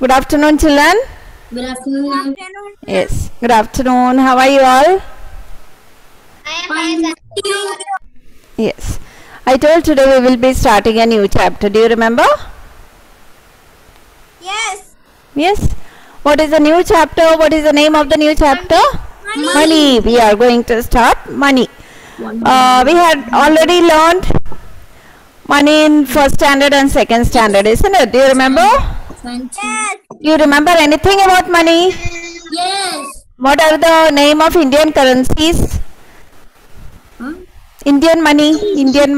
Good afternoon, children. Good afternoon. Yes, good afternoon. How are you all? Fine. Yes. I told today we will be starting a new chapter. Do you remember? Yes. Yes. What is the new chapter? What is the name of the new chapter? Money. We are going to start money. We had already learned money in first standard and second standard, isn't it? Do you remember? Yes. You remember anything about money? Yes. What are the name of Indian currencies? Indian money, Indian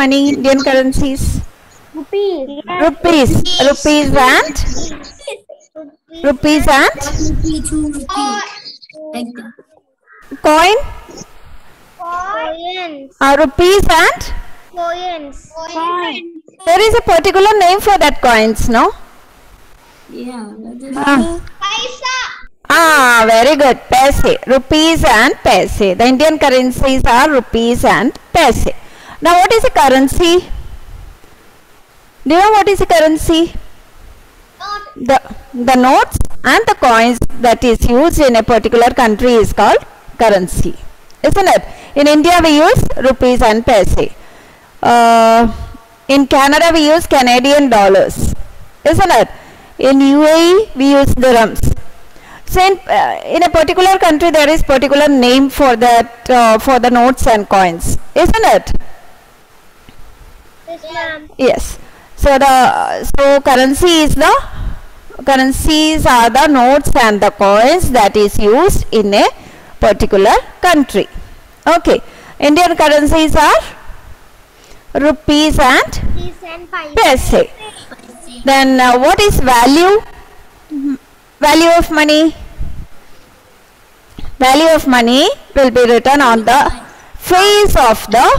currencies. Rupees. Rupees and Rupee 2 rupee. Like that. coin. Coins. Rupees and Coins. there is a particular name for that coins, no? Yeah. Paisa. Very good. Paise. Rupees and paise. The Indian currencies are rupees and paise. Now, what is a currency? Do you know what is a currency? The notes and the coins that is used in a particular country is called currency, isn't it? In India, we use rupees and paise. In Canada, we use Canadian dollars, isn't it? In UAE, we use dirhams. So in a particular country, there is particular name for that for the notes and coins, isn't it? Yes, ma'am. Yes. So currencies are the notes and the coins that is used in a particular country. Okay. Indian currencies are rupees and paise. Then what is value? Value of money. Value of money will be written on the face of the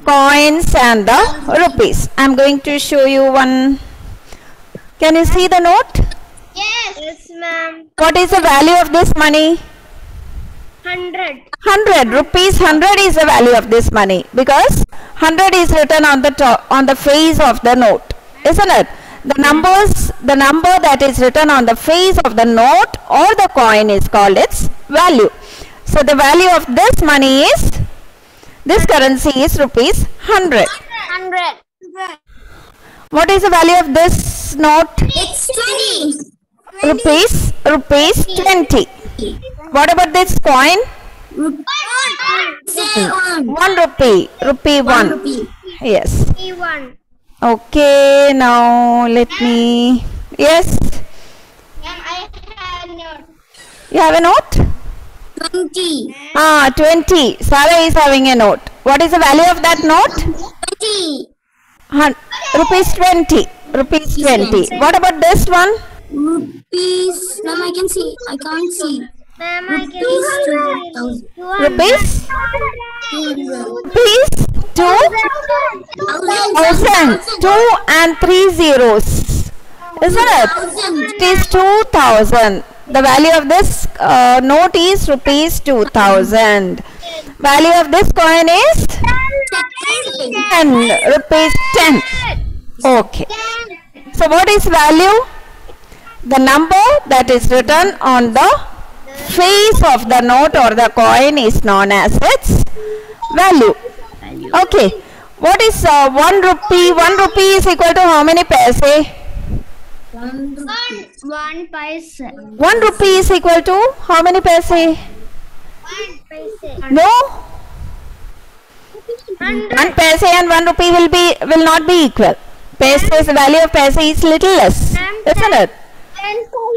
coins and the rupees. I am going to show you one. Can you see the note? Yes. Yes, ma'am. What is the value of this money? 100. 100 rupees. 100 is the value of this money because 100 is written on the top, on the face of the note, isn't it? The number that is written on the face of the note or the coin is called its value. So the value of this money is, this currency is rupees 100. 100. What is the value of this note? It's 20. Rupees 20. What about this coin? 1 1 rupee 1. Yes. 1. Okay, now let me, yes, I have note. you have a note? 20. 20. Sarah is having a note. What is the value of that note? 20. Rupees 20. Rupees 20. What about this one? Rupees. Ma'am, I can see. I can't see. Ma'am, I can see. Rupees? 200. Rupees 2,000. 2 and 3 zeros. Isn't it? It is 2,000. The value of this note is rupees 2,000. Value of this coin is 10. Rupees 10. Okay. So what is value? The number that is written on the face of the note or the coin is known as its value. Okay. What is 1 rupee? 1 rupee is equal to how many paise? 1 paise. 1 rupee is equal to how many paise? 1 paise. No. 1 paise and 1 rupee will not be equal. Paise's value of paise is little less, isn't it?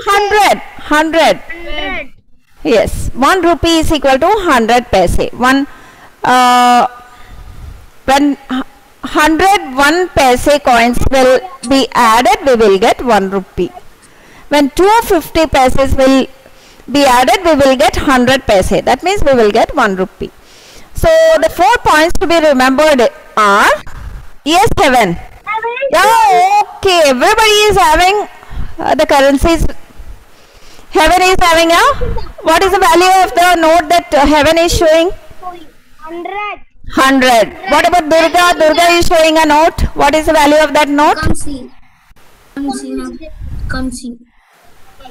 100. Yes. 1 rupee is equal to 100 paise. When 101 paise coins will be added, we will get 1 rupee. When 250 paises will be added, we will get 100 paise. That means we will get 1 rupee. So the 4 points to be remembered are, yes, Heaven. Yeah, okay. Everybody is having the currencies. Heaven is having what is the value of the note that Heaven is showing? 100. What about Durga? Durga is showing a note. What is the value of that note? Can't see. can't see.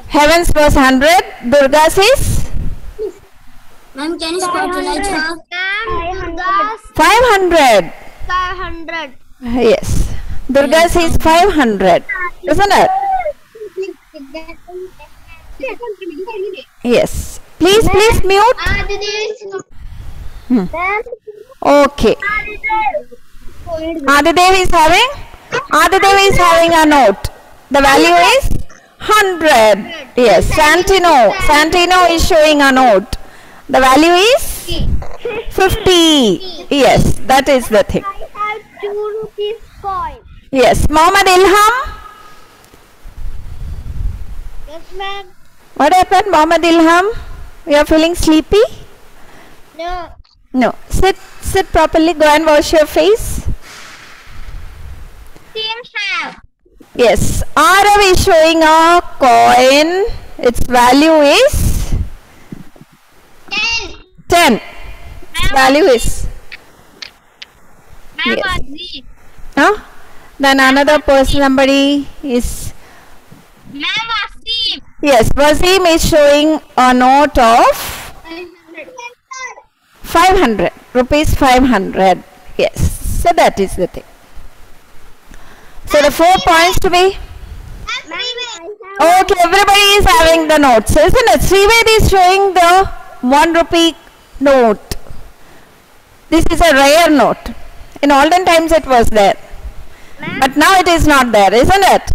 Heavens was 100. Durga's is? Ma'am, can you spot the lights? 500. 500. Yes. Durga's is 500. Isn't it? Yes. Please mute. Okay. Adidev is having a note. The value is 100. Yes. Santino is showing a note. The value is 50. Yes, that is the thing. I have 2 rupees coin. Yes. Mohammed Ilham. Yes, ma'am. What happened, Mohammed Ilham? You are feeling sleepy? No. No. Sit properly. Go and wash your face. Team have. Yes. Arav is showing a coin. Its value is 10. Value is. Yes. Huh? Then another person, somebody is. Yes, Wasim is showing a note of 500 rupees. 500. Yes. So that is the thing. So the 4 points to be. Okay, everybody is having the notes, isn't it? Srived is showing the 1 rupee note. This is a rare note. In olden times it was there. But now it is not there, isn't it?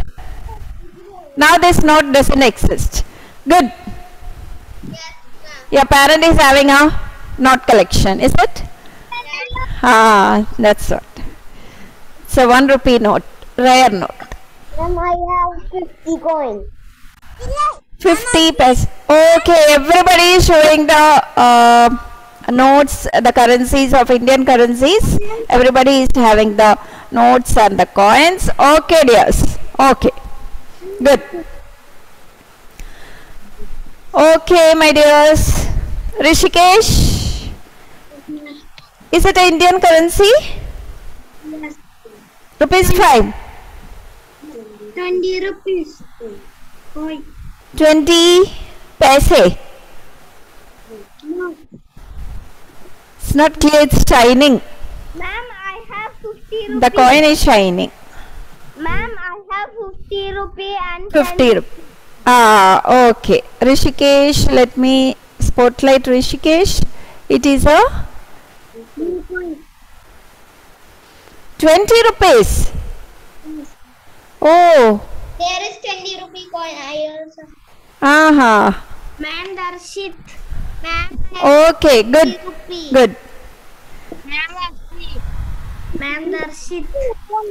Now this note doesn't exist. Good. Your parent is having a note collection, is it? That's what. It's a 1 rupee note. Rare note. Ma'am, I have 50 coins. 50 paise. Okay, everybody is showing the notes, the currencies of Indian currencies. Everybody is having the notes and the coins. Okay, dears. Okay. Good. Okay, my dears. Rishikesh. Is it an Indian currency? Yes. Rupees 5. 20 rupees. 20 paise. No. It's not clear, it's shining. Ma'am, I have 50 rupees. The coin is shining. Ma'am, I have 50 rupees and 50 rupees. Okay. Rishikesh, let me spotlight Rishikesh. It is a 20 rupees. Oh. There is 20 rupee coin. I also. Ma'am, Darshit. Ma'am. Okay, good. Good. Ma'am, Darshit.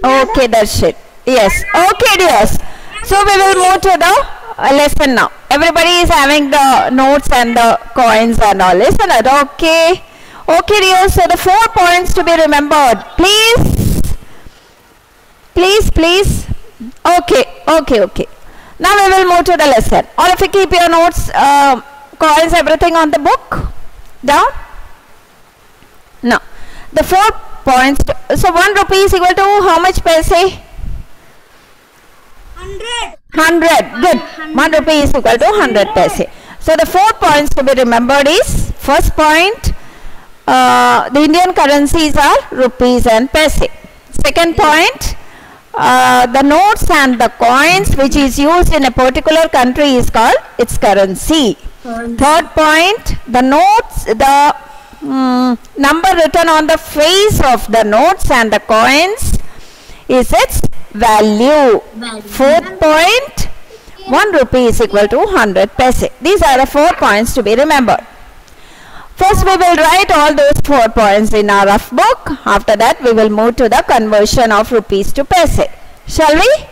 Okay, Darshit. Yes. Okay, dears. So we will move to the lesson now. Everybody is having the notes and the coins and all, isn't it? Okay. Okay, dears. So the 4 points to be remembered. Please. Please. Okay. Now we will move to the lesson. All of you keep your notes, coins, everything on the book down. No. The 4 points. So 1 rupee is equal to how much paise? 100. Good. 1 rupee is equal to 100 paise. So the 4 points to be remembered is, first point, the Indian currencies are rupees and paise. Second point, the notes and the coins which is used in a particular country is called its currency. Third point, the notes, the number written on the face of the notes and the coins is its value. Fourth point, 1 rupee is equal to 100 paise. These are the 4 points to be remembered. First we will write all those 4 points in our rough book. After that we will move to the conversion of rupees to paise. Shall we?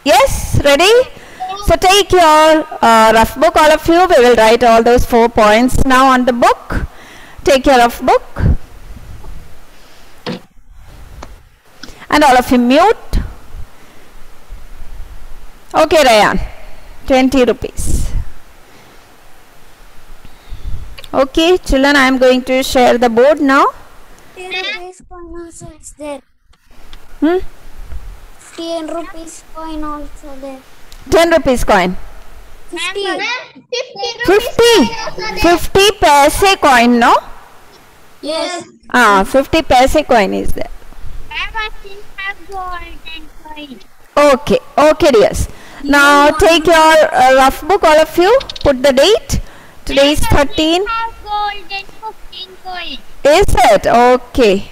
Yes? Ready? So take your rough book, all of you. We will write all those 4 points now on the book. Take your rough book. And all of you mute. Okay, Ryan. 20 rupees. Okay, children, I am going to share the board now. 10 rupees coin also is there. 10 10 rupees coin also there. 10 rupees coin. 50. 50 paise coin, no? Yes. 50 paise coin is there. Okay, okay dears. Now take your rough book, all of you. Put the date. Today is 13. Is it? Okay.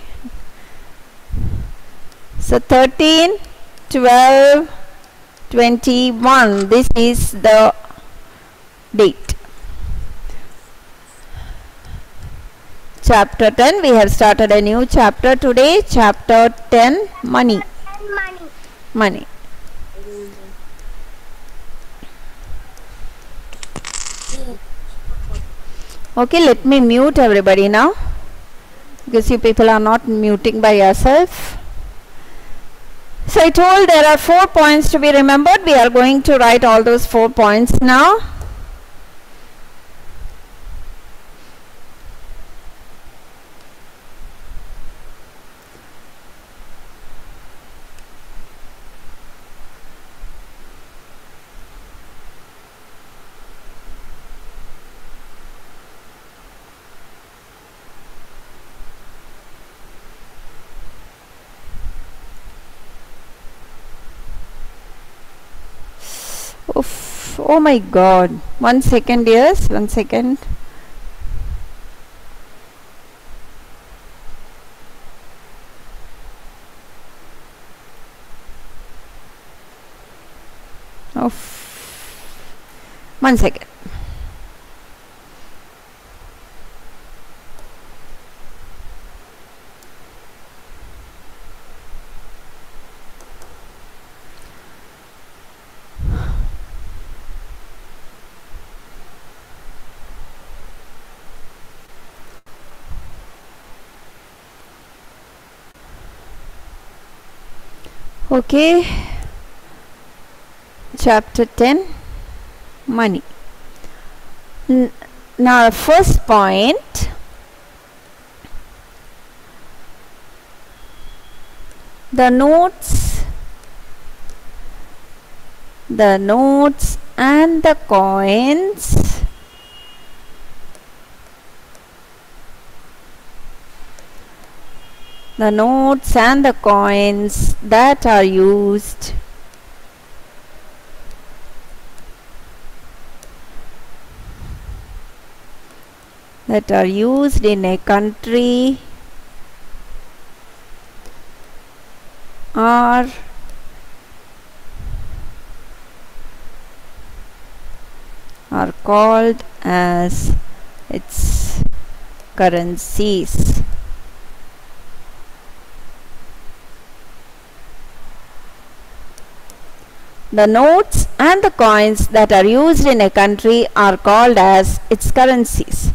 So 13, 12, 21. This is the date. Chapter 10. We have started a new chapter today. Chapter 10. Money. Money. Okay, let me mute everybody now, because you people are not muting by yourself. So I told there are 4 points to be remembered. We are going to write all those 4 points now. Oof. Oh my god. 1 second, yes. 1 second. Oof. 1 second. Okay, chapter 10, money. Now first point, the notes and the coins that are used in a country are called as its currencies. The notes and the coins that are used in a country are called as its currencies.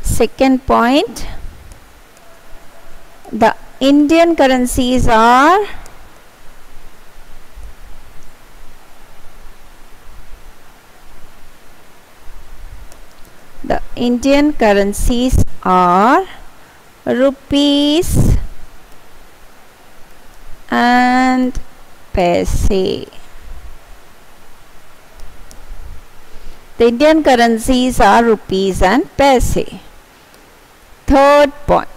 Second point, the Indian currencies are rupees and paise. The Indian currencies are rupees and paise. Third point,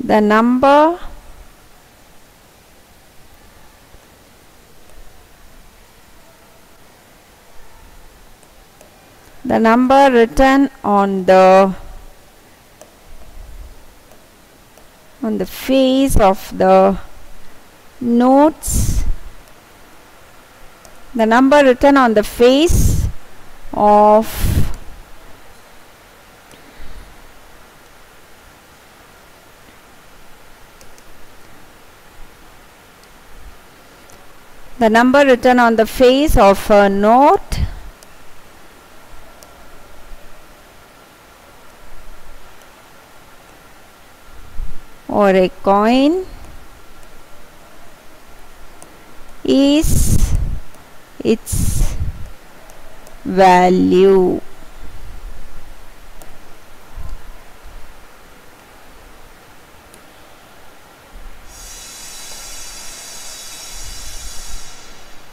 the number written on the face of the notes, the number written on the face of a note or a coin is its value.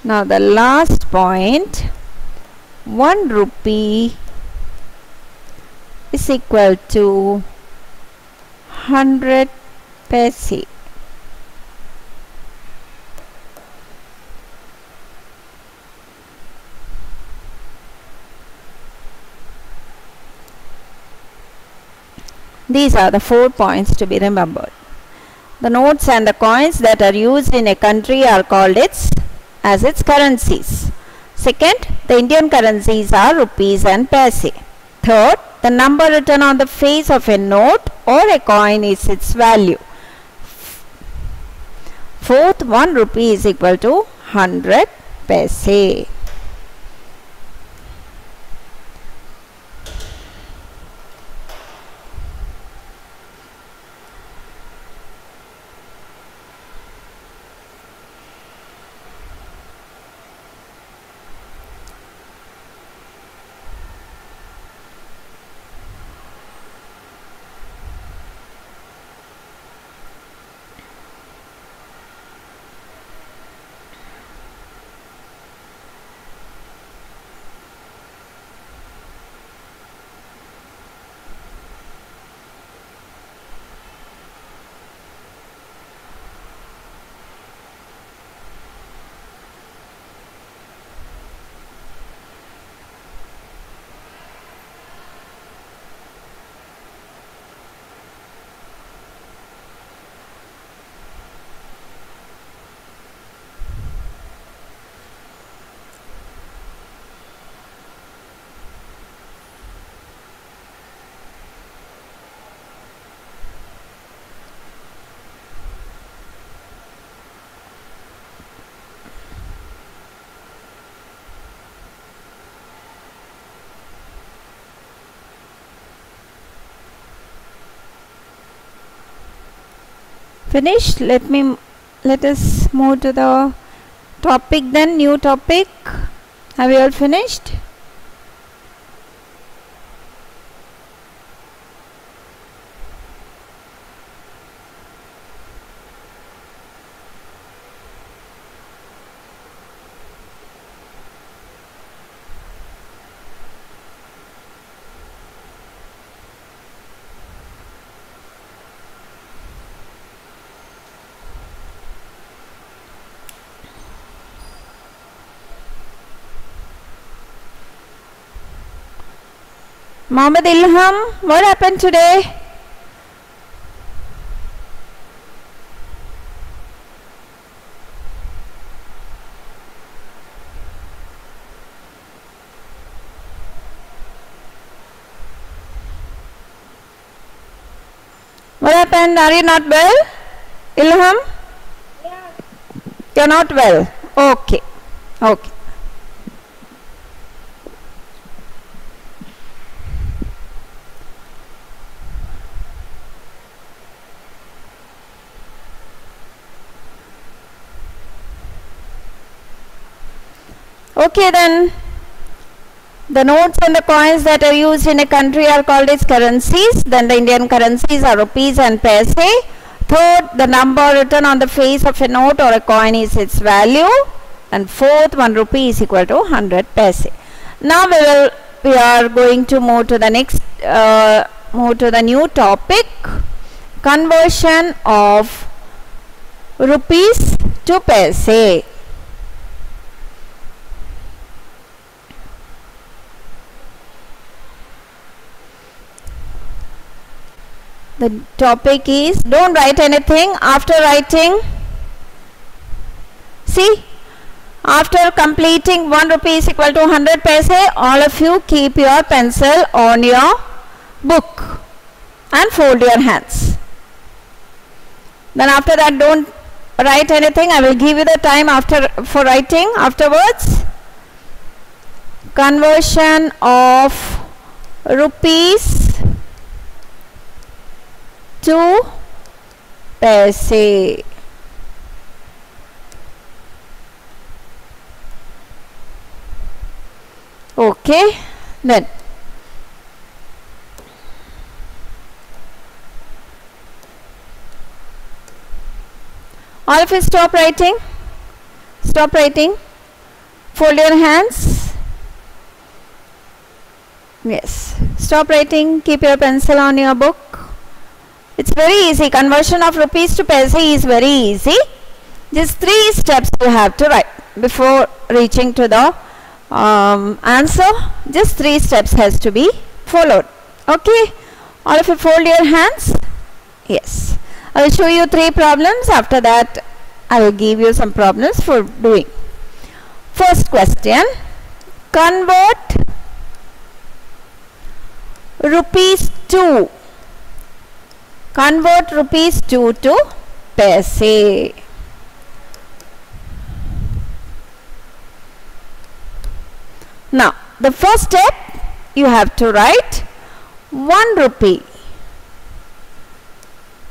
Now the last point, 1 rupee is equal to 100 paise. These are the 4 points to be remembered. The notes and the coins that are used in a country are called its currencies. Second, the Indian currencies are rupees and paise. Third, the number written on the face of a note or a coin is its value. Fourth, 1 rupee is equal to 100 paise. Finished? Let us move to the topic then, new topic. Have you all finished? Mohammed Ilham, what happened today? What happened? Are you not well? Ilham? Yeah. You're not well. Okay. Okay. Okay then, the notes and the coins that are used in a country are called its currencies. Then the Indian currencies are rupees and paise. Third, the number written on the face of a note or a coin is its value. And fourth, 1 rupee is equal to 100 paise. Now we are going to move to the next, move to the new topic, conversion of rupees to paise. The topic is, don't write anything. After writing, see, after completing 1 rupee is equal to 100 paise, all of you keep your pencil on your book and fold your hands. Then after that, don't write anything. I will give you the time for writing afterwards. Conversion of rupees to पैसे. Okay, then all of you stop writing. Stop writing. Fold your hands. Yes. Stop writing. Keep your pencil on your book. It's very easy. Conversion of rupees to paise is very easy. Just 3 steps you have to write before reaching to the answer. Just 3 steps has to be followed. Okay. All of you fold your hands. Yes. I will show you 3 problems. After that, I will give you some problems for doing. First question. Convert rupees 2. Convert rupees 2 to paise. Now, the first step you have to write 1 rupee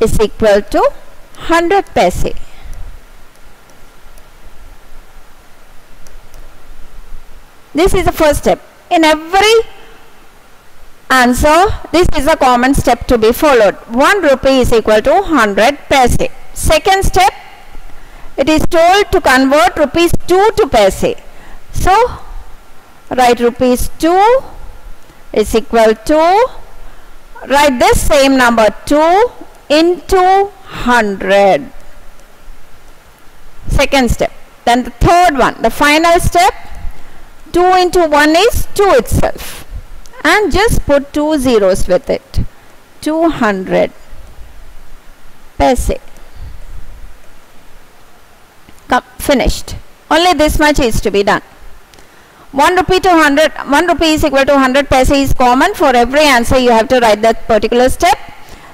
is equal to 100 paise. This is the first step. In every answer, this is a common step to be followed. 1 rupee is equal to 100 paise. Second step, it is told to convert rupees 2 to paise. So, write rupees 2 is equal to, write this same number 2 into 100. Second step. Then the third one, the final step, 2 into 1 is 2 itself. And just put 2 zeros with it. 200 paise. Finished. Only this much is to be done. 1 rupee to 100, 1 rupee is equal to 100 paise is common. For every answer you have to write that particular step.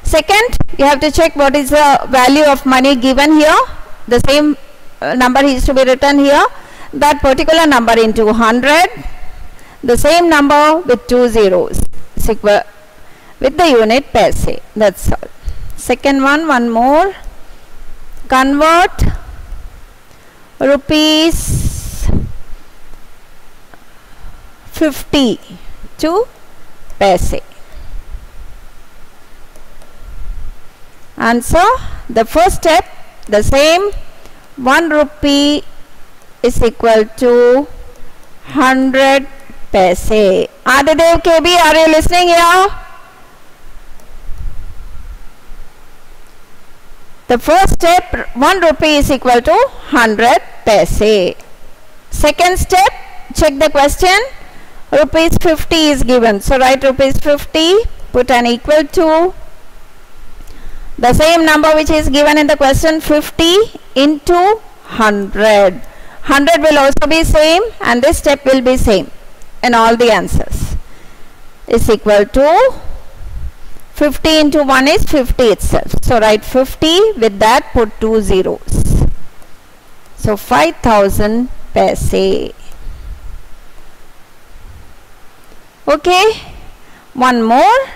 Second, you have to check what is the value of money given here. The same number is to be written here. That particular number into 100. The same number with 2 zeros is equal with the unit paise. That's all. Second one more. Convert rupees 50 to paise. Answer, the first step, the same, 1 rupee is equal to 100 paise. Adidev KB, are you listening here? The first step, 1 rupee is equal to 100 paise. Second step, check the question. Rupees 50 is given. So write rupees 50, put an equal to the same number which is given in the question, 50 into 100. 100 will also be same and this step will be same in all the answers. Is equal to 50 into 1 is 50 itself. So write 50, with that put 2 zeros. So 5000 paise. Okay, one more.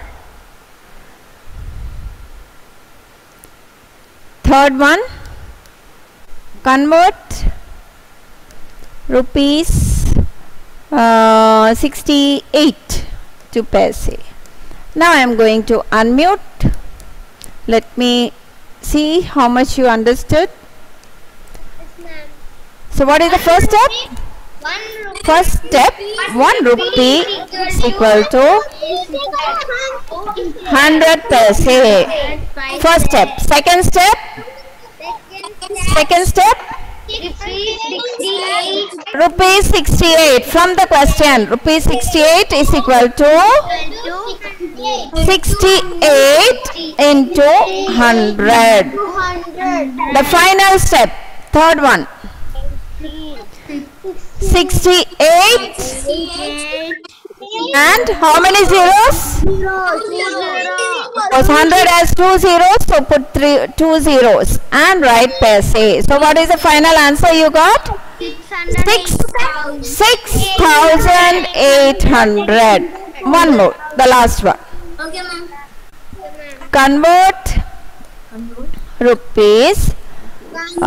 Third one, convert rupees 68 to paise. Now I am going to unmute. Let me see how much you understood. So what is the first step? First step, 1 rupee is equal to 100 paise. First step. Second step, rupees 68. From the question, rupees 68 is equal to 68 into 100. The final step, third one, 68 and how many zeros? Because 100 has 2 zeros, so put 2 zeros and write paise. So what is the final answer you got? 6,800. One more, the last one. Okay, ma'am. Convert rupees 3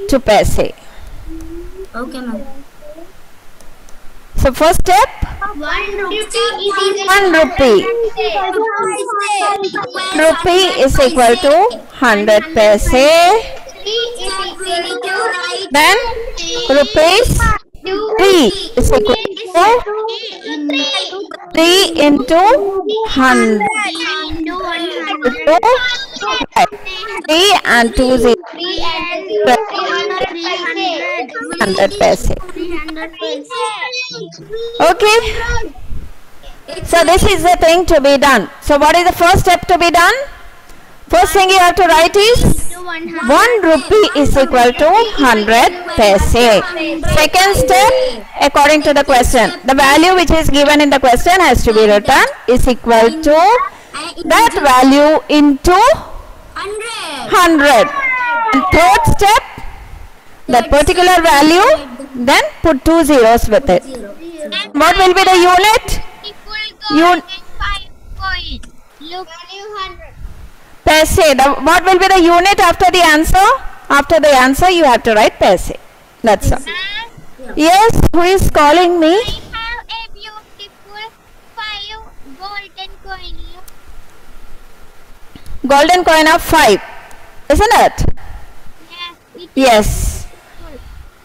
to paise. Okay, ma'am. So first step, 1 rupee 1 rupee. 1 rupee is equal to 100 paise. Then rupees 3 is equal to 3 into 100. 3 and 2 0. 100 paise. Okay. So this is the thing to be done. So what is the first step to be done? First thing you have to write is 1 rupee is equal to 100 paise. Second step, according to the question, the value which is given in the question has to be written is equal to that value into 100. And third step, that particular value, then put 2 zeros with it. What will be the unit? Look, Paise. What will be the unit after the answer? After the answer, you have to write paise. That's all. Yes, who is calling me? I have a beautiful 5 golden coin. Golden coin of 5, isn't it? Yes.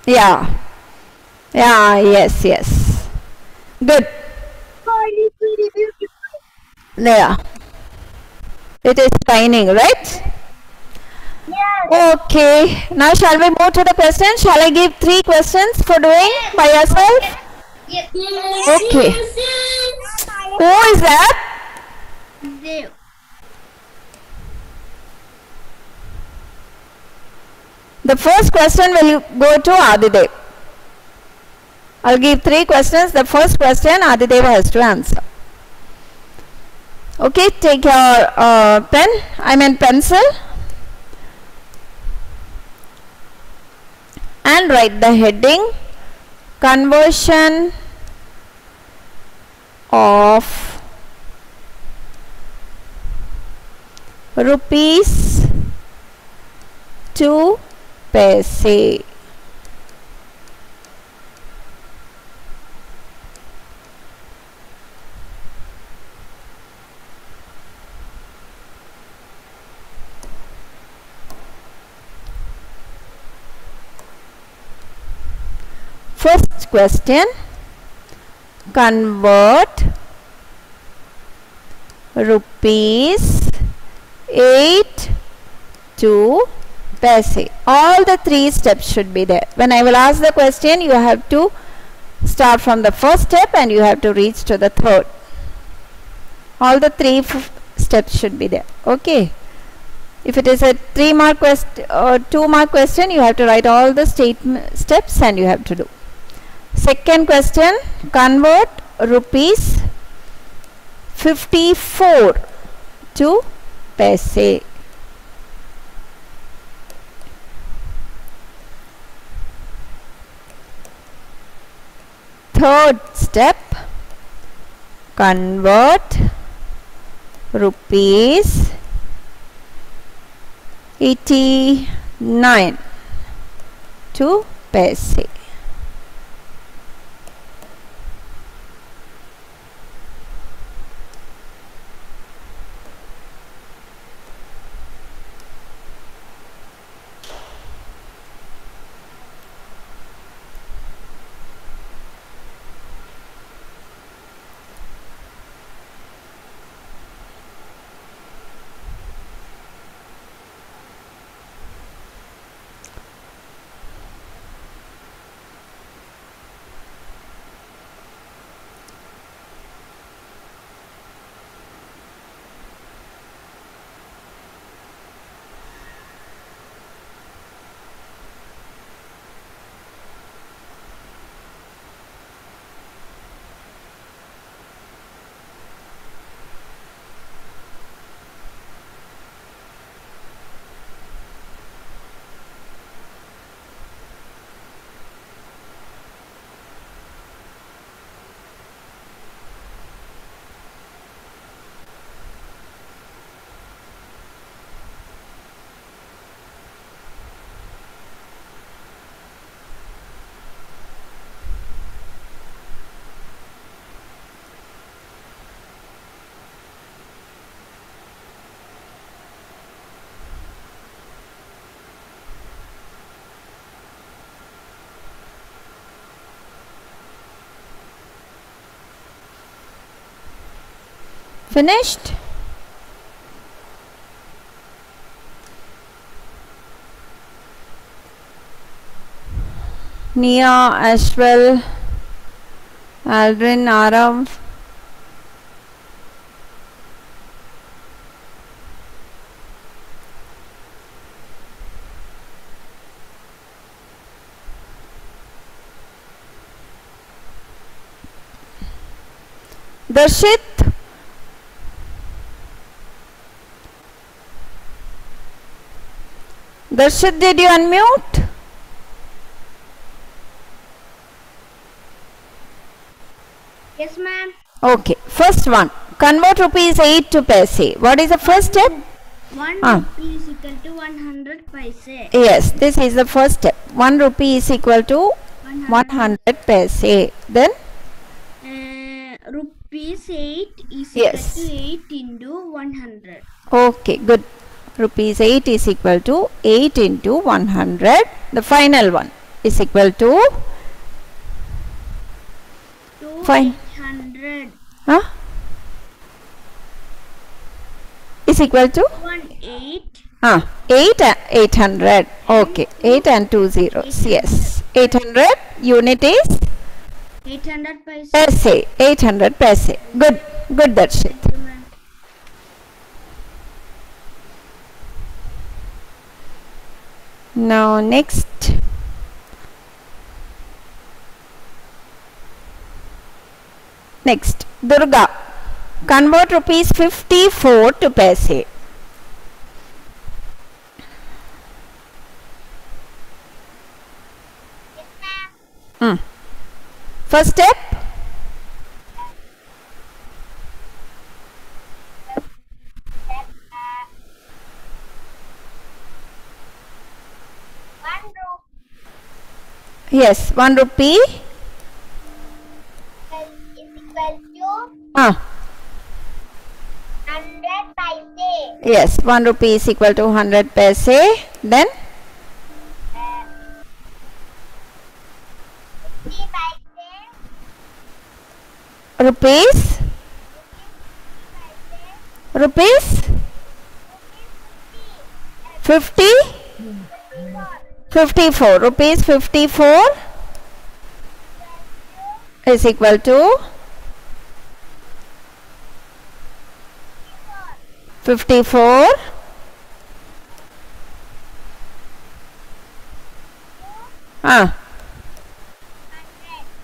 Yeah. Yeah, yes, yes. Good. There. It is shining, right? Okay. Now shall we move to the question? Shall I give 3 questions for doing by yourself? Okay. Who is that? The first question will go to Adidev. I'll give 3 questions. The first question Adidev has to answer. Okay, take your pencil and write the heading conversion of rupees to paise. First question, convert rupees 8 to paise. All the 3 steps should be there. When I will ask the question, you have to start from the first step and you have to reach to the third. All the 3 steps should be there. Okay. If it is a 3-mark question or 2-mark question, you have to write all the steps and you have to do. Second question, convert rupees 54 to paise. Third step, convert rupees 89 to paise. Finished? Nia, Ashwell, Aldrin, Arav. Darshit. Darshit, did you unmute? Yes, ma'am. Okay, first one. Convert rupees 8 to paise. What is the first step? 1 rupee is equal to 100 paise. Yes, this is the first step. 1 rupee is equal to 100 paise. Then? Rupees 8 is Yes. equal to 8 into 100. Okay, good. Rupees 8 is equal to 8 into 100. The final one is equal to? Fine. 800. Huh? Is equal to? 8. 800. Okay, 8 and 2 zeros. Yes. 800 unit is? 800 paise. Paise. 800 paise. Good. Good, Darshit. Thank you, ma'am. Now next. Next. Durga. Convert rupees 54 to paise. Yes, ma'am. First step. Yes, 1 rupee. Is equal to 100 paise. Yes, 1 rupee is equal to 100 paise. Then 50 paise. rupees. Rupees 50. 54. Rupees 54 is equal to 54.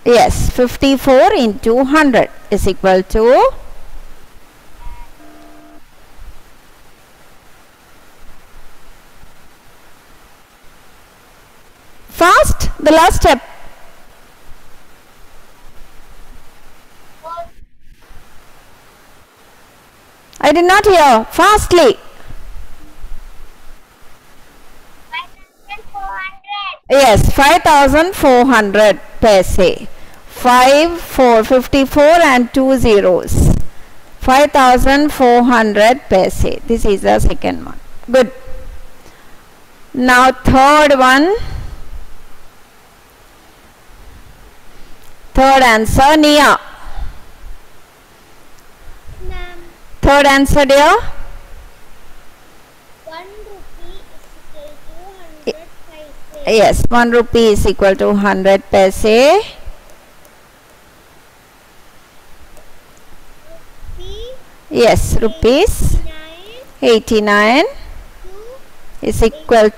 Yes, 54 into 100 is equal to fast, the last step. I did not hear. Fastly. 5,400. Yes, 5,400 paise. 5, 4, 54 and 2 zeros. 5,400 paise. This is the second one. Good. Now third one. Third answer, Nia. Ma'am, Third answer, dear. 1 rupee is equal to 100 paise. Yes, 1 rupee is equal to 100 paise. Yes, rupees 89 is equal to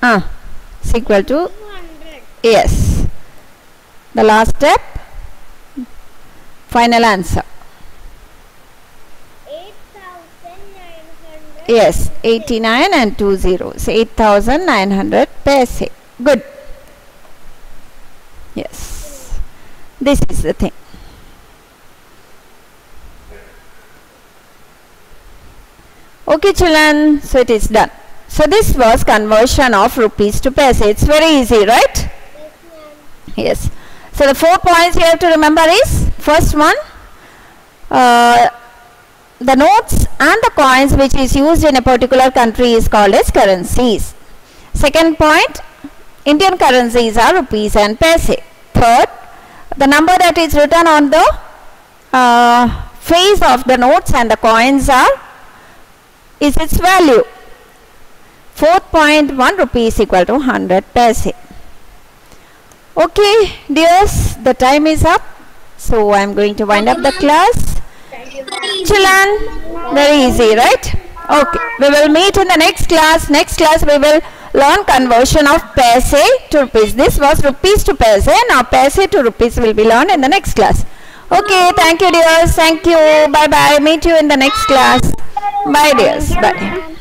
200. yes. The last step, final answer. 8,900. Yes, 89 and 2 zeros. 8,900 paise. Good. Yes. This is the thing. Okay, children. So it is done. So this was conversion of rupees to paise. It's very easy, right? Yes, ma'am. Yes. So the 4 points you have to remember is, first one, the notes and the coins which is used in a particular country is called as currencies. Second point, Indian currencies are rupees and paise. Third, the number that is written on the face of the notes and the coins is its value. 4.1 rupees equal to 100 paise. Okay, dears, the time is up. So I am going to wind up the class. Children, very easy, right? Okay, we will meet in the next class. Next class we will learn conversion of paise to rupees. This was rupees to paise. Now paise to rupees will be learned in the next class. Okay, thank you dears. Thank you. Bye bye. Meet you in the next class. Bye dears. Bye.